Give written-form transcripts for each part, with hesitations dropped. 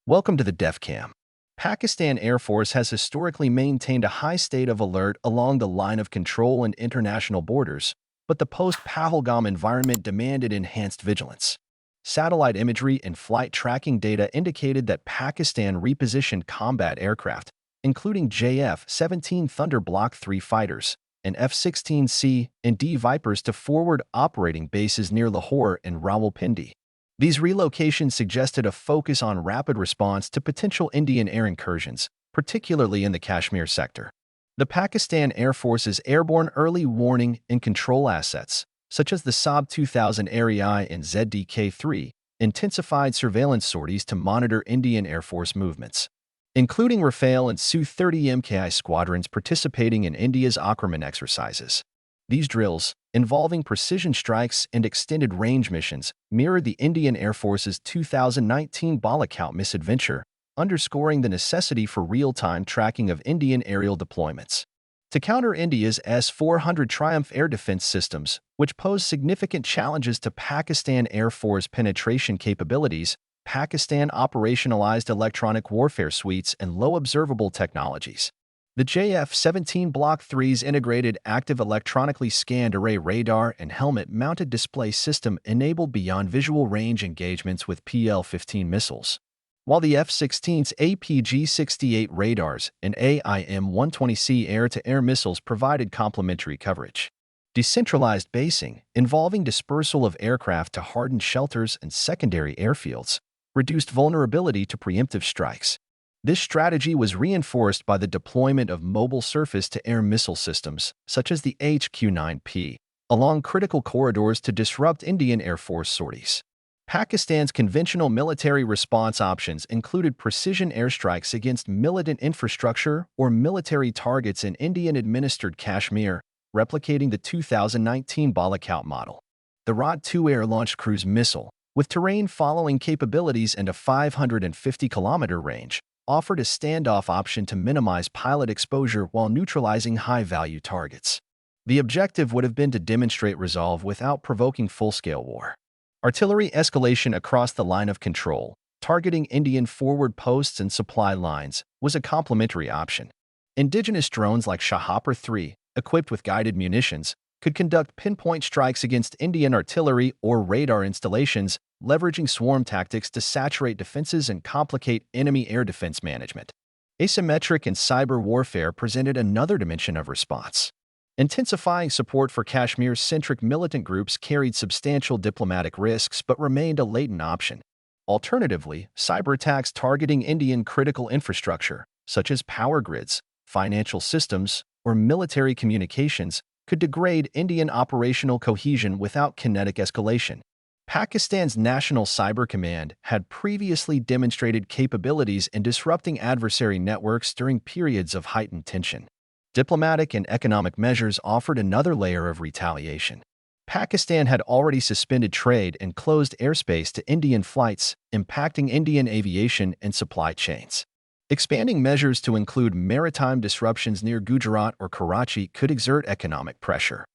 Welcome to the DEFCAM. Pakistan Air Force has historically maintained a high state of alert along the line of control and international borders, but the post-Pahalgam environment demanded enhanced vigilance. Satellite imagery and flight tracking data indicated that Pakistan repositioned combat aircraft, including JF17 Thunder Block III fighters and F16C and D Vipers to forward operating bases near Lahore and Rawalpindi. These relocations suggested a focus on rapid response to potential Indian air incursions, particularly in the Kashmir sector. The Pakistan Air Force's airborne early warning and control assets, such as the Saab 2000 ARI and ZDK-3, intensified surveillance sorties to monitor Indian Air Force movements, including Rafale and Su-30 MKI squadrons participating in India's Akraman exercises. These drills, involving precision strikes and extended range missions, mirrored the Indian Air Force's 2019 Balikhat misadventure, underscoring the necessity for real-time tracking of Indian aerial deployments. To counter India's S-400 Triumph air defense systems, which pose significant challenges to Pakistan Air Force penetration capabilities, Pakistan operationalized electronic warfare suites and low-observable technologies. The JF17 Block III's integrated active electronically scanned array radar and helmet-mounted display system enabled beyond-visual range engagements with PL-15 missiles, while the F-16's APG-68 radars and AIM-120C air-to-air missiles provided complementary coverage. Decentralized basing, involving dispersal of aircraft to hardened shelters and secondary airfields, reduced vulnerability to preemptive strikes. This strategy was reinforced by the deployment of mobile surface-to-air missile systems, such as the HQ-9P, along critical corridors to disrupt Indian Air Force sorties. Pakistan's conventional military response options included precision airstrikes against militant infrastructure or military targets in Indian-administered Kashmir, replicating the 2019 Balikhat model. The Rod-2 air-launched cruise missile, with terrain-following capabilities and a 550-kilometer range, offered a standoff option to minimize pilot exposure while neutralizing high-value targets. The objective would have been to demonstrate resolve without provoking full-scale war. Artillery escalation across the line of control, targeting Indian forward posts and supply lines, was a complementary option. Indigenous drones like Shahapur 3, equipped with guided munitions, could conduct pinpoint strikes against Indian artillery or radar installations, leveraging swarm tactics to saturate defenses and complicate enemy air defense management. Asymmetric and cyber warfare presented another dimension of response. Intensifying support for Kashmir-centric militant groups carried substantial diplomatic risks but remained a latent option. Alternatively, cyber attacks targeting Indian critical infrastructure, such as power grids, financial systems, or military communications, could degrade Indian operational cohesion without kinetic escalation. Pakistan's National Cyber Command had previously demonstrated capabilities in disrupting adversary networks during periods of heightened tension. Diplomatic and economic measures offered another layer of retaliation. Pakistan had already suspended trade and closed airspace to Indian flights, impacting Indian aviation and supply chains. Expanding measures to include maritime disruptions near Gujarat or Karachi could exert economic pressure.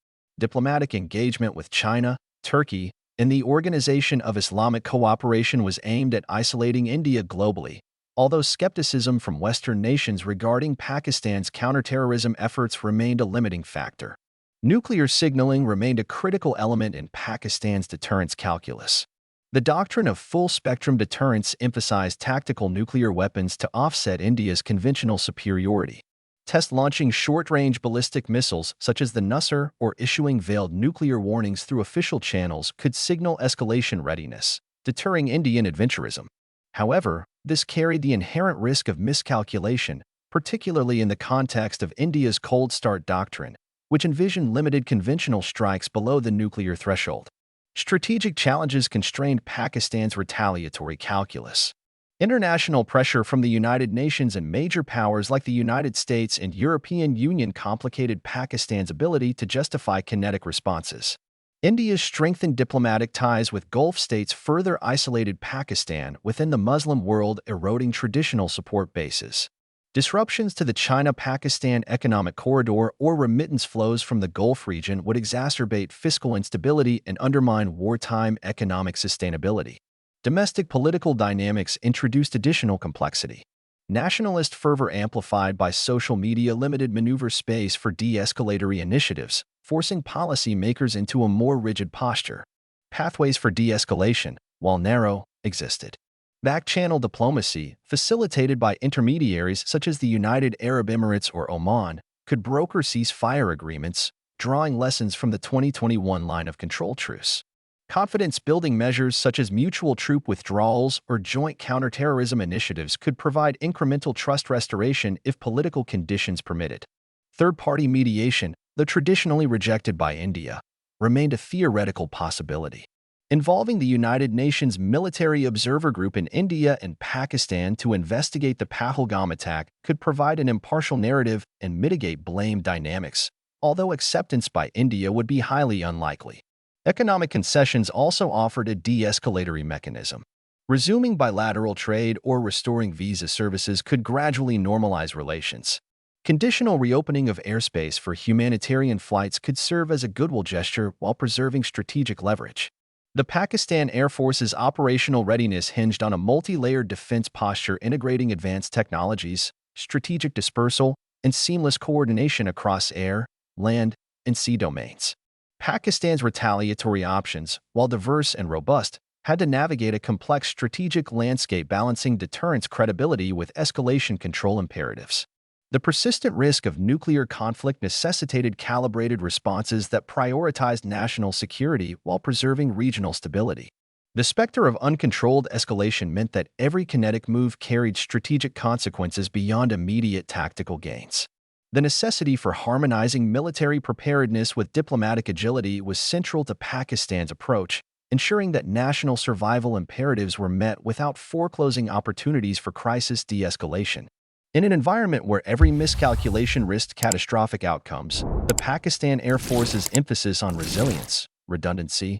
Diplomatic engagement with China, Turkey, and the Organization of Islamic Cooperation was aimed at isolating India globally, although skepticism from Western nations regarding Pakistan's counterterrorism efforts remained a limiting factor. Nuclear signaling remained a critical element in Pakistan's deterrence calculus. The doctrine of full-spectrum deterrence emphasized tactical nuclear weapons to offset India's conventional superiority. Test-launching short-range ballistic missiles such as the Nusr or issuing veiled nuclear warnings through official channels could signal escalation readiness, deterring Indian adventurism. However, this carried the inherent risk of miscalculation, particularly in the context of India's cold start doctrine, which envisioned limited conventional strikes below the nuclear threshold. Strategic challenges constrained Pakistan's retaliatory calculus. International pressure from the United Nations and major powers like the United States and European Union complicated Pakistan's ability to justify kinetic responses. India's strengthened diplomatic ties with Gulf states further isolated Pakistan within the Muslim world, eroding traditional support bases. Disruptions to the China-Pakistan economic corridor or remittance flows from the Gulf region would exacerbate fiscal instability and undermine wartime economic sustainability. Domestic political dynamics introduced additional complexity. Nationalist fervor amplified by social media limited maneuver space for de-escalatory initiatives, forcing policymakers into a more rigid posture. Pathways for de-escalation, while narrow, existed. Back-channel diplomacy, facilitated by intermediaries such as the United Arab Emirates or Oman, could broker ceasefire agreements, drawing lessons from the 2021 line of control truce. Confidence-building measures such as mutual troop withdrawals or joint counterterrorism initiatives could provide incremental trust restoration if political conditions permitted. Third-party mediation, though traditionally rejected by India, remained a theoretical possibility. Involving the United Nations Military Observer Group in India and Pakistan to investigate the Pahalgam attack could provide an impartial narrative and mitigate blame dynamics, although acceptance by India would be highly unlikely. Economic concessions also offered a de-escalatory mechanism. Resuming bilateral trade or restoring visa services could gradually normalize relations. Conditional reopening of airspace for humanitarian flights could serve as a goodwill gesture while preserving strategic leverage. The Pakistan Air Force's operational readiness hinged on a multi-layered defense posture integrating advanced technologies, strategic dispersal, and seamless coordination across air, land, and sea domains. Pakistan's retaliatory options, while diverse and robust, had to navigate a complex strategic landscape balancing deterrence credibility with escalation control imperatives. The persistent risk of nuclear conflict necessitated calibrated responses that prioritized national security while preserving regional stability. The specter of uncontrolled escalation meant that every kinetic move carried strategic consequences beyond immediate tactical gains. The necessity for harmonizing military preparedness with diplomatic agility was central to Pakistan's approach, ensuring that national survival imperatives were met without foreclosing opportunities for crisis de-escalation. In an environment where every miscalculation risked catastrophic outcomes, the Pakistan Air Force's emphasis on resilience, redundancy,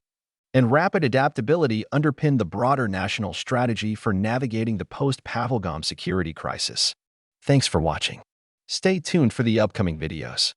and rapid adaptability underpinned the broader national strategy for navigating the post-Pahalgam security crisis. Thanks for watching. Stay tuned for the upcoming videos.